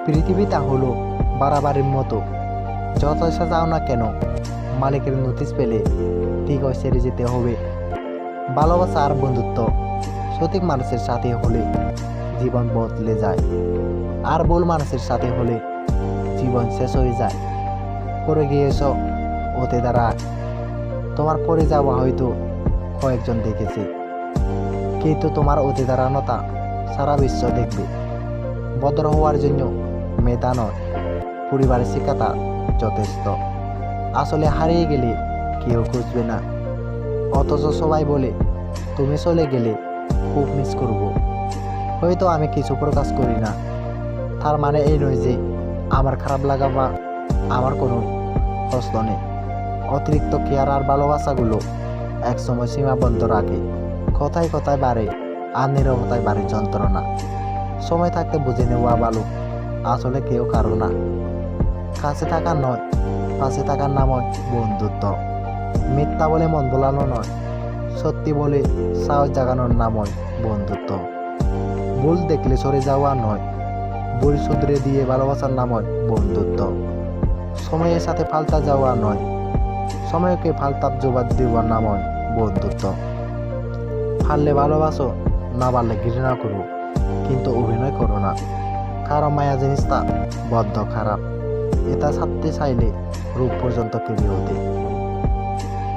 পৃথিবীটা হলো বাড়াবাড়ির মতো। যত যাও না কেন, মালিকের নোটিশ পেলে ঠিক ছেড়ে যেতে হবে। ভালোবাসা আর বন্ধুত্ব সঠিক মানুষের সাথে হলে জীবন বদলে যায়, আর ভুল মানুষের সাথে হলে জীবন শেষ হয়ে যায়। পড়ে গিয়েছ, ওতে দ্বারা তোমার পড়ে যাওয়া হয়তো কয়েকজন দেখেছে, কিন্তু তোমার ওতে দাঁড়ানোটা সারা বিশ্ব দেখবে। ভদ্র হওয়ার জন্য মেধা নয়, পরিবারের শিক্ষাটা যথেষ্ট। আসলে হারিয়ে গেলে কেউ খুঁজবে না, অথচ সবাই বলে তুমি চলে গেলে খুব মিস করব। হয়তো আমি কিছু প্রকাশ করি না, তার মানে এই নয় যে আমার খারাপ লাগা বা আমার কোনো হস্ত নেই। অতিরিক্ত কেয়ার আর ভালোবাসাগুলো একসময় সীমাবদ্ধ রাখে, কথায় কথায় বাড়ে, আর নীরবতায় বাড়ে যন্ত্রণা। সময় থাকতে বুঝে নেওয়া ভালো, আসলে কেউ কারো না। কাছে থাকার নয়, পাশে থাকার নাম হয় বন্ধুত্ব। মিথ্যা বলে মন ভোলানো নয়, সত্যি বলে সাহস জাগানোর নাম হয় বন্ধুত্ব। ভুল দেখলে সরে যাওয়া নয়, ভুল শুধরে দিয়ে ভালোবাসার নাম হয় বন্ধুত্ব। সময়ের সাথে পাল্টা যাওয়া নয়, সময়কে পাল্টা জবাব দেওয়ার নাম হয় বন্ধুত্ব। পারলে ভালোবাসো, না পারলে ঘৃণা করো, কিন্তু অভিনয় করো না। কারো মায়া জিনিসটা বদ্ধ খারাপ, এটা ছাড়তে চাইলে রূপ পর্যন্ত কেঁপে ওঠে।